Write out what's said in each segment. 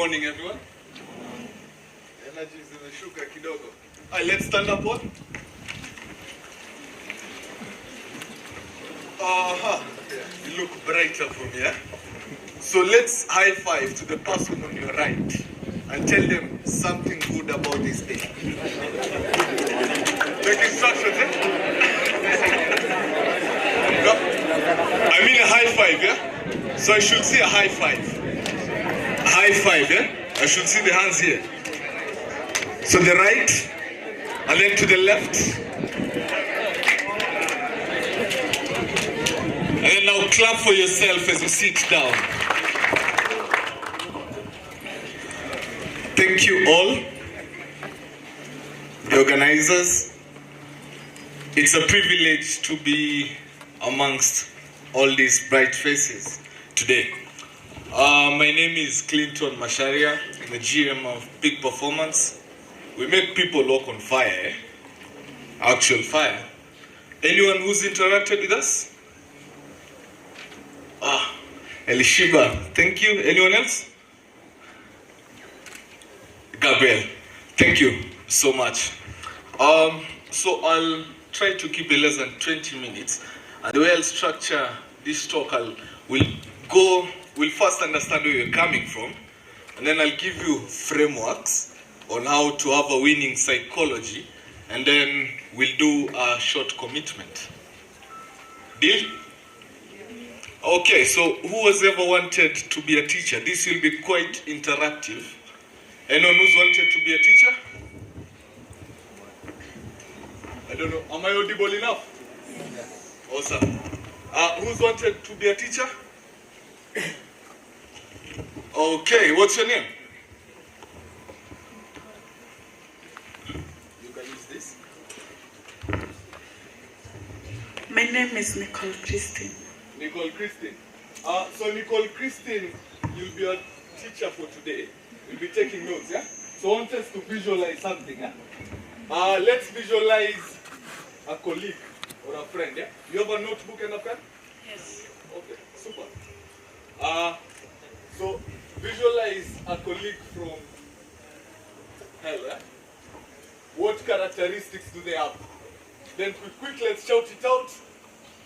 morning, everyone. Energy is in the sugar kidogo. Let's stand up all. You look brighter from here. So let's high five to the person on your right and tell them something good about this day. Take instructions, eh? No. I mean a high five, yeah? So I should see a high five. High five, yeah? I should see the hands here. So the right, and then to the left. And then now clap for yourself as you sit down. Thank you all, the organizers. It's a privilege to be amongst all these bright faces today. My name is Clinton Macharia. I'm the GM of Parformance. We make people walk on fire, eh? Actual fire. Anyone who's interacted with us? Elishiba, thank you. Anyone else? Gabriel, thank you so much. So I'll try to keep it less than 20 minutes. And the way I'll structure this talk, we'll first understand where you're coming from, and then I'll give you frameworks on how to have a winning psychology, and then we'll do a short commitment. Deal? Okay, so who has ever wanted to be a teacher? This will be quite interactive. Anyone who's wanted to be a teacher? I don't know. Am I audible enough? Yes. Awesome. Who's wanted to be a teacher? Okay, what's your name? You can use this. My name is Nicole Christine. Nicole Christine. So Nicole Christine, you'll be a teacher for today. You'll be taking notes, yeah? So I want us to visualize something, yeah? Let's visualize a colleague or a friend, yeah? You have a notebook and a pen? Yes. Okay, super. So visualize a colleague from hell, yeah? What characteristics do they have? Then quick, let's shout it out.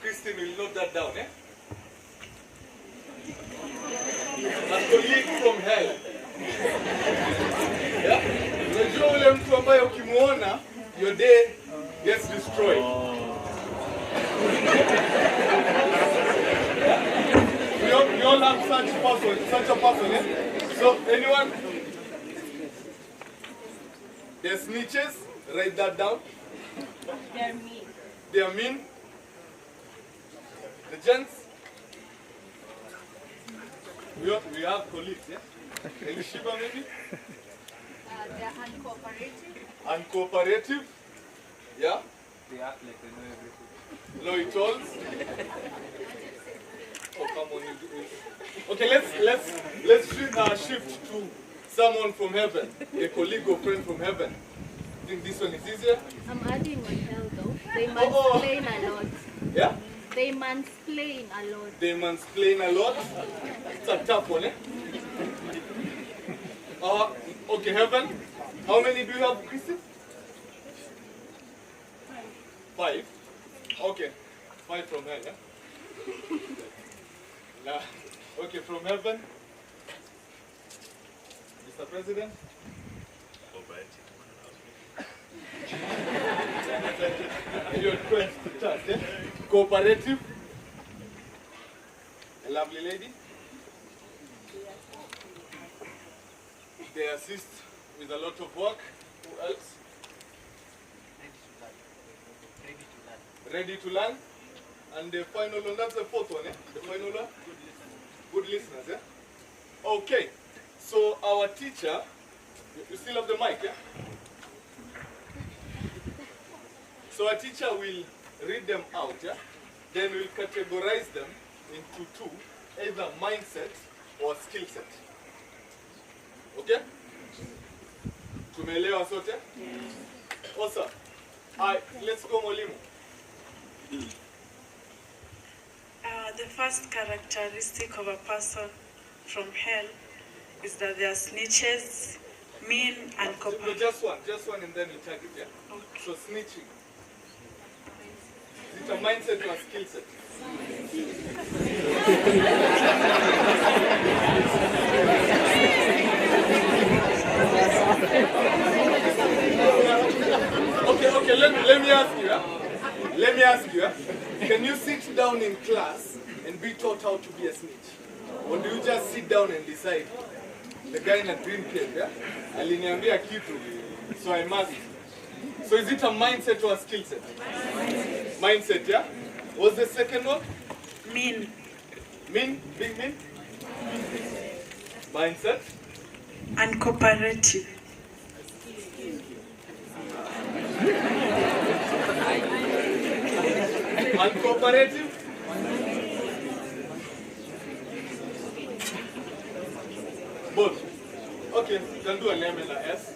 Christine will note that down, yeah? A colleague from hell. Yeah? Unajua ule mtu ambaye ukimuona, your day gets destroyed. We all have such a person, yeah? So anyone? They're snitches, write that down. They're mean. They are mean. The gents? We have colleagues, yeah? Elishiba maybe? They're uncooperative. Uncooperative? Yeah? They act like they know everything. Know-it-alls? Oh, come on. Okay, let's shift to someone from heaven. A colleague or friend from heaven. I think this one is easier. I'm adding one hell though. They mansplain a lot. Yeah? They mansplain a lot. They mansplain a lot. It's a tough one, eh? Okay, heaven. How many do you have, Christy? 5. Okay. 5 from hell, yeah? Nah. Okay, from heaven. Mr. President. You're trying to chat, eh? Cooperative. A lovely lady. They assist with a lot of work. Who else? Ready to learn. And the final one, that's the fourth one, eh? The final one? Good listeners, yeah? Okay. So our teacher, you still have the mic, yeah? So our teacher will read them out, yeah? Then we'll categorize them into 2, either mindset or skill set. Okay? Tumeelewa sote? Awesome. Let's go mwalimu. The first characteristic of a person from hell is that they are snitches, mean, and No, cooperative. just one, and then you tag it, yeah? Okay. So snitching. Is it a mindset or a skill set? Okay, let me ask you, Let me ask you, Can you sit down in class and be taught how to be a snitch? Or do you just sit down and decide? The guy in a green cape, yeah? Aliniambia kitu, so I must. So is it a mindset or a skill set? Mindset, yeah? What's the second one? Mean. Mean? Big mean? Mindset? And cooperative. Uncooperative? Both. Okay, you can do an M and a S.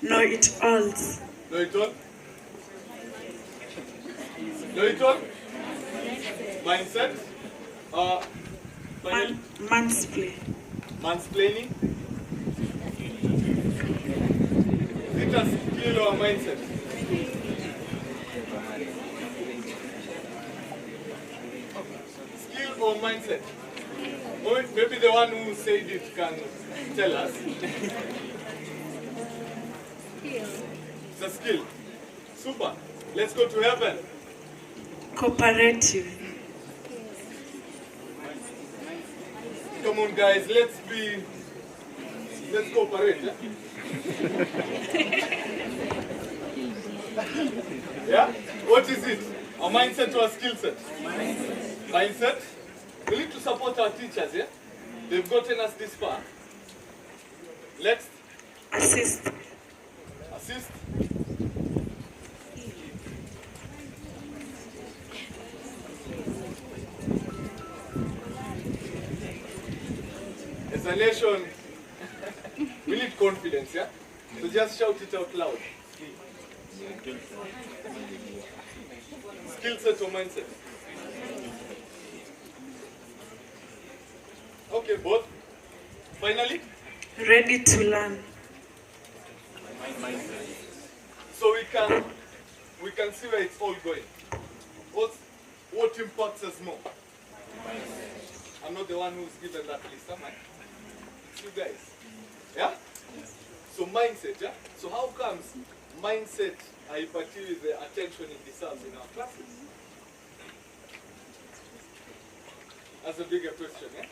Know it alls. Know it all? Know it all? Mindset? Finally? Mansplain. Mansplaining? Is it a skill or a mindset? Skill or mindset? Or maybe the one who said it can tell us. It's a skill. Super. Let's go to heaven. Cooperative. Come on, guys. Let's cooperate. Yeah? Yeah? What is it? A mindset or a skill set? Mindset. We need to support our teachers, yeah? They've gotten us this far. Next. Assist. Assist. As a nation, we need confidence, yeah? So just shout it out loud. Skill set or mindset? Okay, both. Finally? Ready to learn. So we can see where it's all going. What impacts us more? I'm not the one who's given that list, am I? It's you guys. Yeah? So mindset, yeah? So how comes mindset hyperactive the attention it deserves in our classes? That's a bigger question, yeah?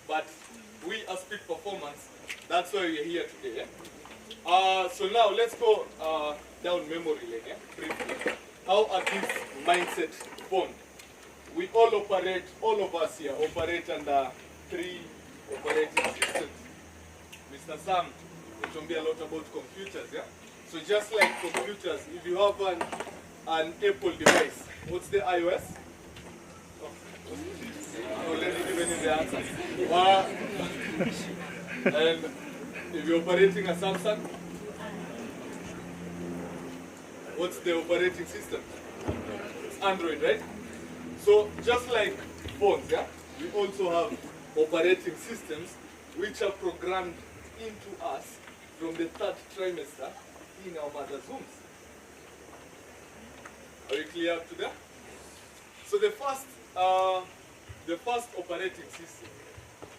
But we as Peak Performance, that's why we're here today, yeah? So now let's go down memory lane, yeah? Briefly. How are these mindset formed? We all of us here operate under 3 operating systems. Mr. Sam will tell me a lot about computers, yeah? So just like computers, if you have an Apple device, what's the iOS? Oh, let me give you the answer. And if you're operating a Samsung, what's the operating system? It's Android, right? So just like phones, yeah, we also have operating systems which are programmed into us from the 3rd trimester in our mother's wombs. Are you clear up to that? So the first operating system,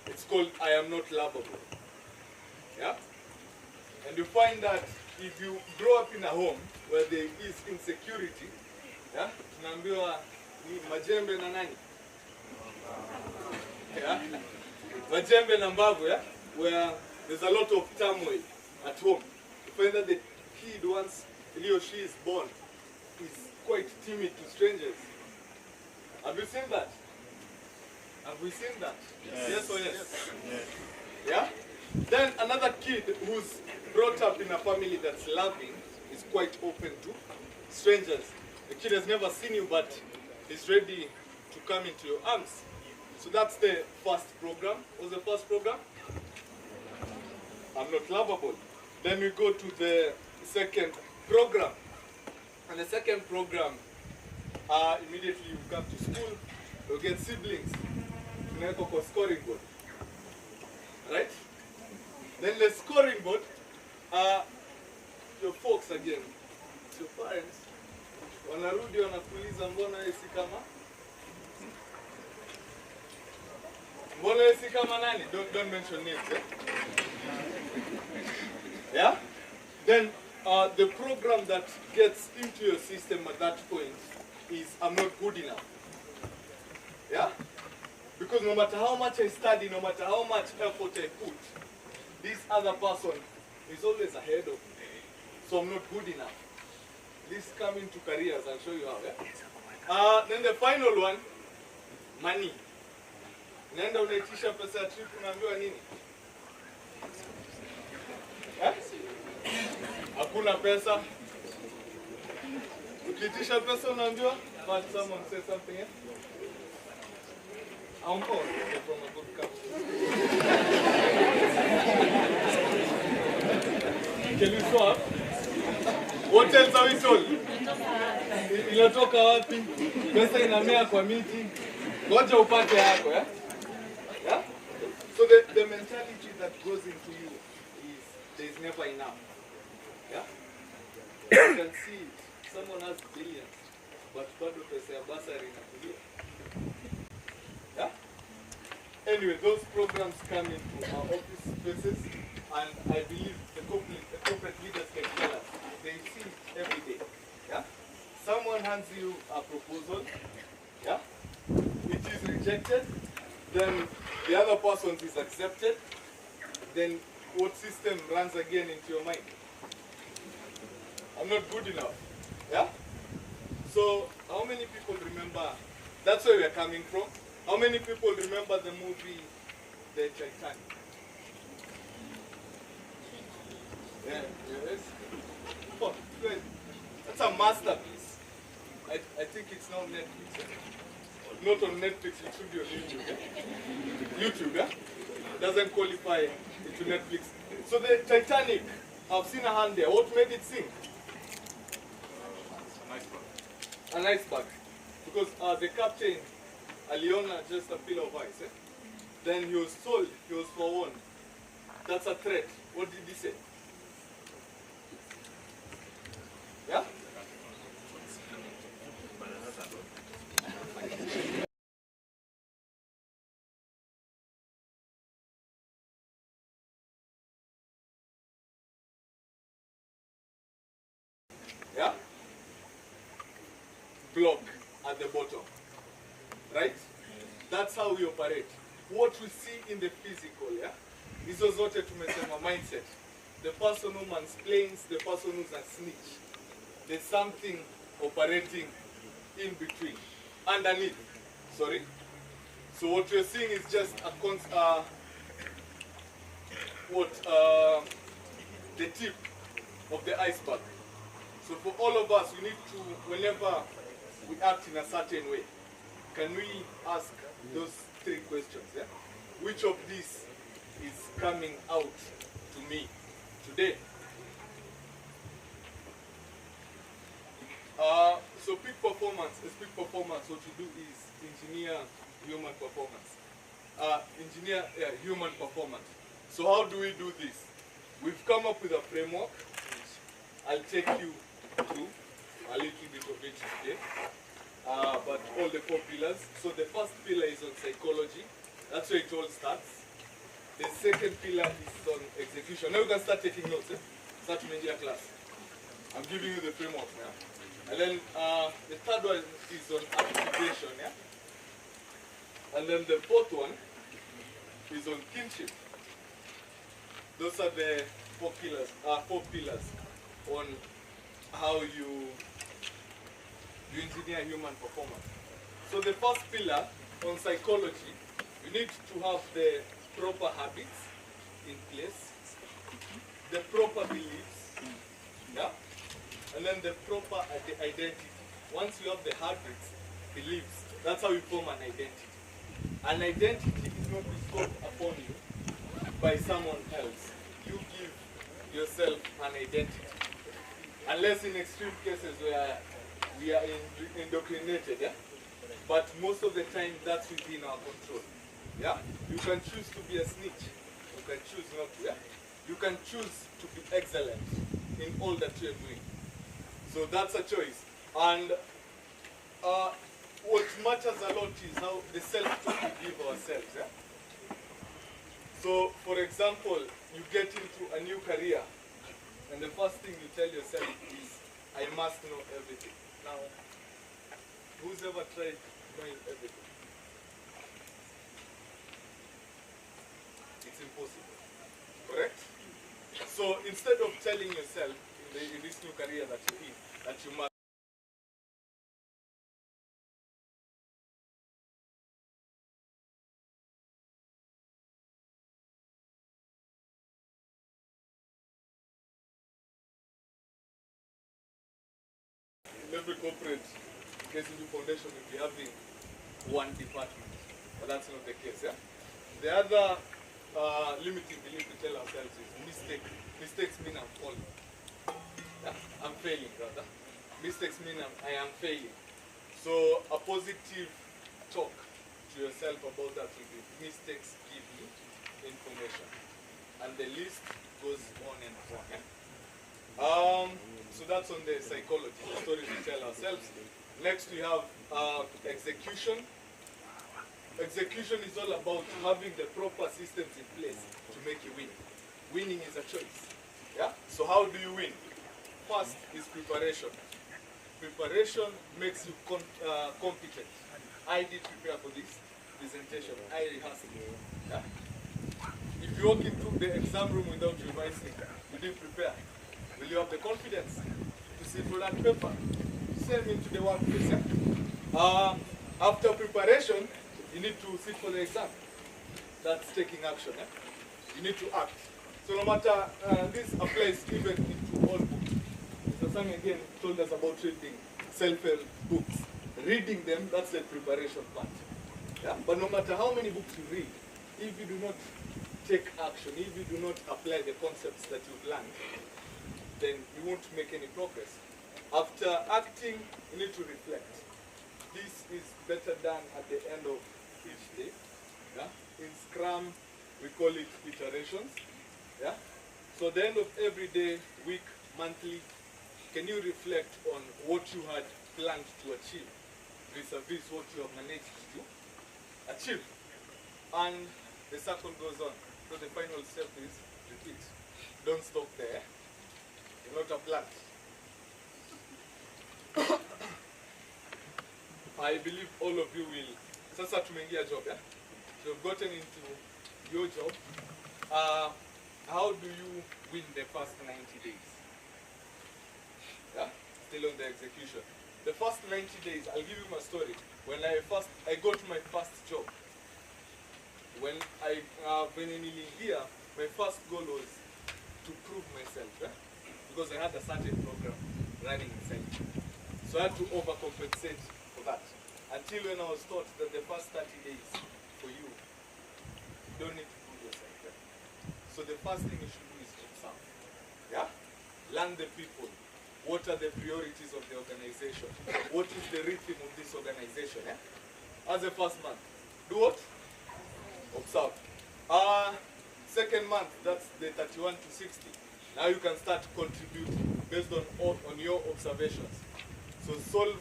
it's called I am not lovable. Yeah? And you find that if you grow up in a home where there is insecurity, yeah, tunaambiwa ni majembe na nani? Yeah? Majembe na mbavu, yeah? Where there's a lot of turmoil at home. You find that the kid, once he or she is born, is quite timid to strangers. Have you seen that? Have we seen that? Yes or yes? Yes. Yeah? Then another kid who's brought up in a family that's loving is quite open to strangers. The kid has never seen you, but is ready to come into your arms. So that's the first program. What's the first program? I'm not lovable. Then we go to the second program. And the second program, immediately you come to school, you get siblings. Tunaweka kwa scoring board. right? Then the scoring board are your folks again, your parents. Wanarudi wanakuuliza mbona wewe si kama nani? Don't mention names. Yeah? Then the program that gets into your system at that point is I'm not good enough. Yeah? Because no matter how much I study, no matter how much effort I put, this other person is always ahead of me. So I'm not good enough. This come into careers, I'll show you how. Yeah? Then the final one, money. Nenda unaitisha pesa ya trip unaambiwa nini? Hakuna pesa. Ukiitisha pesa unaambiwa, but someone say something. I'm from a good country. Can you swap? What else are we told? Inatoka wapi? Pesa inamea kwa miti. Ngoja upate yako, yeah? Yeah? So the mentality that goes into you is there is never enough. Yeah? You can see someone has billions, but bado pesa ya basari inakulia. Yeah? Anyway, those programs come into our office spaces, and I believe the corporate leaders can tell us. They see it every day. Yeah? Someone hands you a proposal. Yeah? It is rejected. Then the other person's is accepted. Then what system runs again into your mind? I'm not good enough. Yeah? So how many people remember? That's where we're coming from. How many people remember the movie The Titanic? Yeah, yes. Oh, good. That's a masterpiece. I think it's now Netflix. Eh? Not on Netflix, it should be on YouTube. Eh? YouTube, yeah? Doesn't qualify into Netflix. So the Titanic, I've seen a hand there. What made it sink? An iceberg. Because the captain, aliona just a pillar of ice. Eh? Then he was told, he was forewarned. That's a threat. What did he say? Yeah? Yeah? Block at the bottom. Right? That's how we operate. What we see in the physical, yeah? Hizo zote tumesema mindset. The person who mansplains, the person who's a snitch. There's something operating in between. Underneath. Sorry? So what we're seeing is just a the tip of the iceberg. So for all of us, we need to, whenever we act in a certain way, can we ask those three questions? Yeah? Which of these is coming out to me today? So peak performance, what you do is engineer human performance. Human performance. So how do we do this? We've come up with a framework. I'll take you through a little bit of it today. But all the 4 pillars. So the first pillar is on psychology. That's where it all starts. The second pillar is on execution. Now you can start taking notes. Start media class. I'm giving you the framework now. And then the third one is on activation. Yeah? And then the fourth one is on kinship. Those are the 4 pillars on how you engineer human performance. So the first pillar on psychology, you need to have the proper habits in place, the proper beliefs, yeah, and then the proper identity. Once you have the habits, beliefs, that's how you form an identity. An identity is not bestowed upon you by someone else. You give yourself an identity. Unless in extreme cases where we are indoctrinated, yeah? But most of the time that's within our control. Yeah? You can choose to be a snitch. you can choose not to. Yeah? You can choose to be excellent in all that you're doing. So that's a choice. And what matters a lot is how the self-talk we give ourselves. Yeah? So, for example, you get into a new career, and the first thing you tell yourself is, I must know everything. Now, who's ever tried knowing everything? It's impossible. Correct? So, instead of telling yourself in this new career that you're in, that you must in every corporate KCB foundation will be having one department, but that's not the case. Yeah. The other limiting belief we tell ourselves is mistakes mean I'm falling. Yeah? I'm failing rather. Mistakes mean I am failing. So a positive talk to yourself about that will be mistakes give me information, and the list goes on and on. Yeah? So that's on the psychology, the stories we tell ourselves. Next we have execution. Execution is all about having the proper systems in place to make you win. Winning is a choice. Yeah? So how do you win? First is preparation. Preparation makes you competent. I did prepare for this presentation. I rehearsed it. Yeah? If you walk into the exam room without revising, you didn't prepare. Will you have the confidence to sit for that paper? Send into the workplace. Yeah? After preparation, you need to sit for the exam. That's taking action. Yeah? You need to act. So no matter, this applies even into all books. Mr. Sang again told us about reading self-help books. Reading them, that's the preparation part. Yeah? But no matter how many books you read, if you do not take action, if you do not apply the concepts that you've learned, then you won't make any progress. After acting, you need to reflect. This is better done at the end of each day. Yeah? In Scrum, we call it iterations. Yeah? So at the end of every day, week, monthly, can you reflect on what you had planned to achieve vis-a-vis what you have managed to achieve? And the circle goes on. So the final step is repeat. Don't stop there. You're not a plant. I believe all of you will. Sasa tumeingia job, yeah? So you've gotten into your job. How do you win the first 90 days? Yeah? Still on the execution. The first 90 days, I'll give you my story. When I got my first job. When I here, my first goal was to prove myself, yeah? Because I had a certain program running inside. So I had to overcompensate for that. Until when I was taught that the first 30 days for you don't need to prove yourself. Yeah? So the first thing you should do is observe. Yeah? Learn the people. What are the priorities of the organization? What is the rhythm of this organization? Yeah? As a first month, do what? Observe. Second month, that's the 31 to 60. Now you can start contributing based on your observations. So solve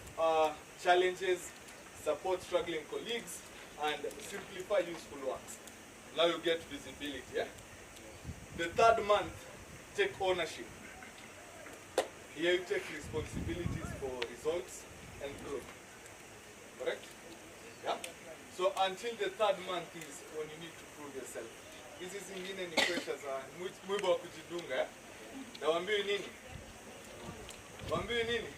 challenges, support struggling colleagues, and simplify useful works. Now you get visibility. Yeah? The third month, take ownership. Here you take responsibilities for results and growth. Correct? Yeah? So until the third month is when you need to prove yourself. Hizi zingine ni pressure za mwiba wa kujidunga. Na waambiwe nini? Waambiwe nini?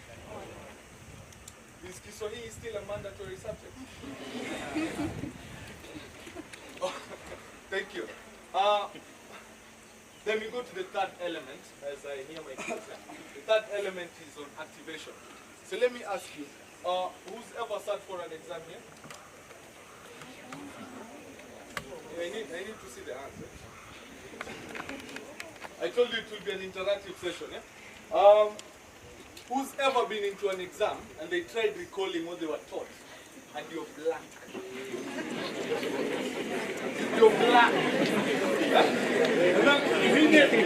Is Kiswahili still a mandatory subject? Thank you. Then we go to the third element, as I hear my kids. The third element is on activation. So let me ask you, who's ever sat for an exam here? I need to see the answer. I told you it will be an interactive session, yeah? Who's ever been into an exam and they tried recalling what they were taught and you're blank? You're blank. And then immediately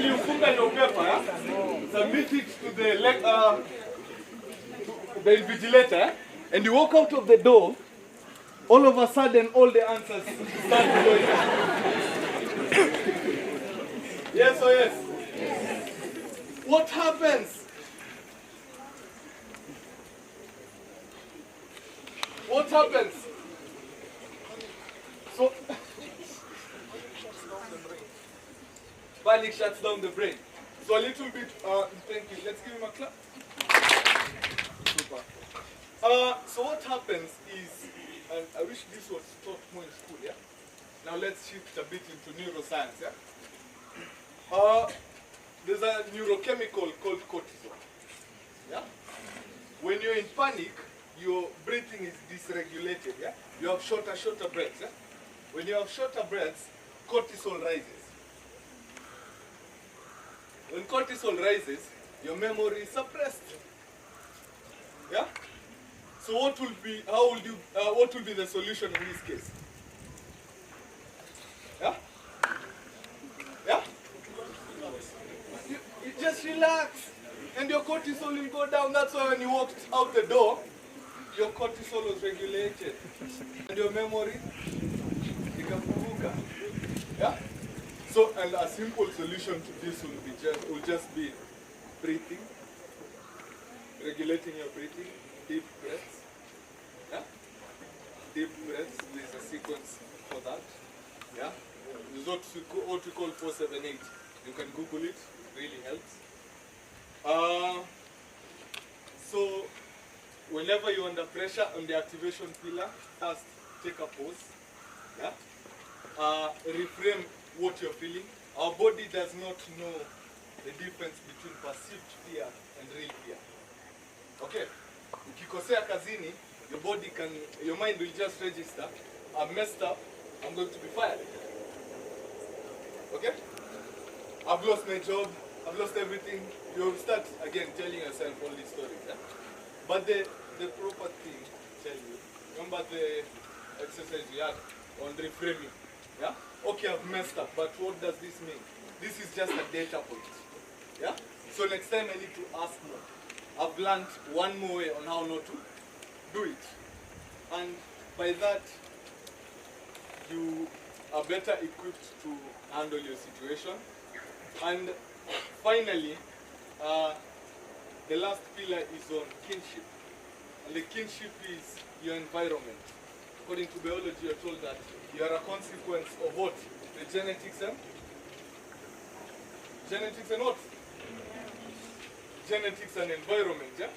you funga your paper, submit it to the invigilator, and you walk out of the door. All of a sudden, all the answers start flowing. Yes or yes? What happens? What happens? So, panic shuts down the brain. So a little bit, thank you. Let's give him a clap. Super. So what happens is, and I wish this was taught more in school, yeah? Now let's shift a bit into neuroscience, yeah? There's a neurochemical called cortisol, yeah? When you're in panic, your breathing is dysregulated, yeah? You have shorter breaths, yeah? When you have shorter breaths, cortisol rises. When cortisol rises, your memory is suppressed. Yeah? So what will be the solution in this case? Yeah? Yeah? You just relax and your cortisol will go down. That's why when you walked out the door, your cortisol was regulated. And your memory ikafunguka. Yeah? So, and a simple solution to this will just be breathing, regulating your breathing, deep breaths. Yeah? Deep breaths, there's a sequence for that. Yeah? There's what we call 478. You can Google it, really helps. So, whenever you're under pressure on the activation pillar, first take a pause. Yeah? Reframe what you're feeling. Our body does not know the difference between perceived fear and real fear. Okay? Ukikosea kazini, your mind will just register, I've messed up, I'm going to be fired. Okay? I've lost my job, I've lost everything. You'll start again telling yourself all these stories. Yeah? But the proper thing tell you, remember the exercise we had on reframing. Yeah? Okay, I've messed up, but what does this mean? This is just a data point. Yeah? So next time I need to ask more. I've learned one more way on how not to do it. And by that, you are better equipped to handle your situation. And finally, the last pillar is on kinship. And the kinship is your environment. According to biology, you're told that you are a consequence of what? The genetics and what? Genetics and environment, yeah?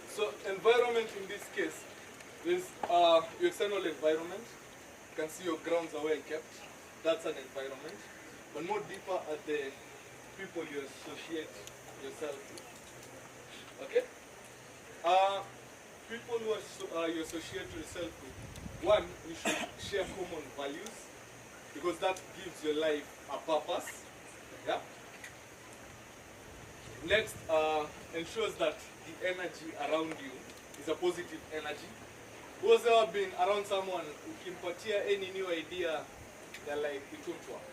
So environment in this case is your external environment. You can see your grounds are well kept. That's an environment. But more deeper are the people you associate yourself with. Okay? People who you associate yourself with, one, you should share common values because that gives your life a purpose. Yeah? Next, ensures that the energy around you is a positive energy. Who has ever been around someone who can patia any new idea, they're like, it won't work.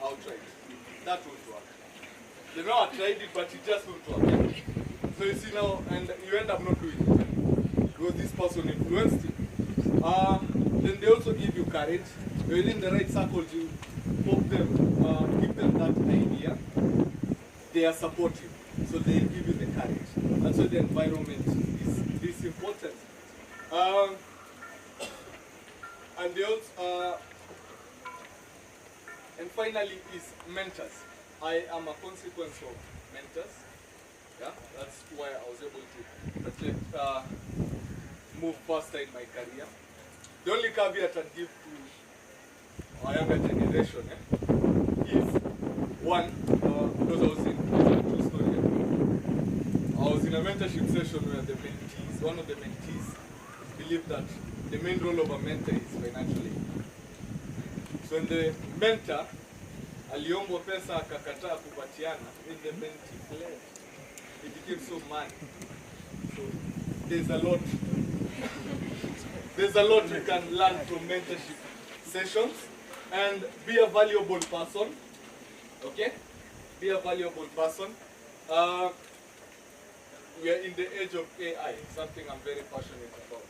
Outright. That won't work. They know I tried it, but it just won't work. So you see now, and you end up not doing it because this person influenced you. Then they also give you courage. Within the right circles, you hope them, give them that idea. They are supportive, so they give you the courage. And so the environment is important. And they also, and finally is mentors. I am a consequence of mentors. Yeah, that's why I was able to move faster in my career. The only caveat I'd give to our younger generation is one, because I was in a true story. I was in a mentorship session where the mentees, one of the mentees, believed that the main role of a mentor is financially. So when the mentor aliombwa pesa akakataa kupatiana, then the mentee fled. He became so mad. So there's a lot we can learn from mentorship sessions and be a valuable person. Okay? Be a valuable person. We are in the age of AI, something I'm very passionate about.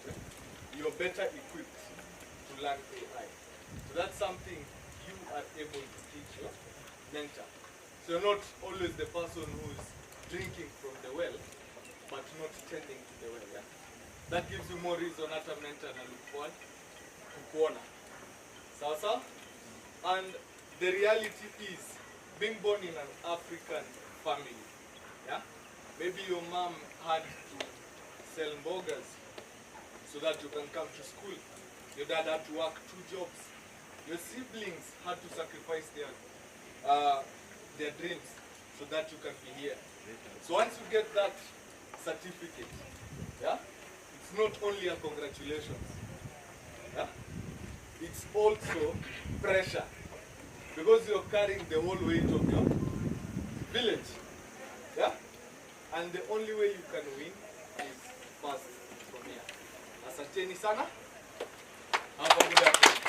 You're better equipped to learn AI. So that's something you are able to teach your mentor. So you're not always the person who's drinking from the well, but not tending to the well. Yeah? That gives you more reason at a mentor and look forward to corner. Sasa? And the reality is, being born in an African family, yeah? Maybe your mom had to sell burgers so that you can come to school. Your dad had to work 2 jobs. Your siblings had to sacrifice their dreams so that you can be here. So once you get that certificate, yeah, it's not only a congratulations. Yeah? It's also pressure because you're carrying the whole weight of your village. Yeah? And the only way you can win is fast from here. Asanteni sana. Have a good afternoon.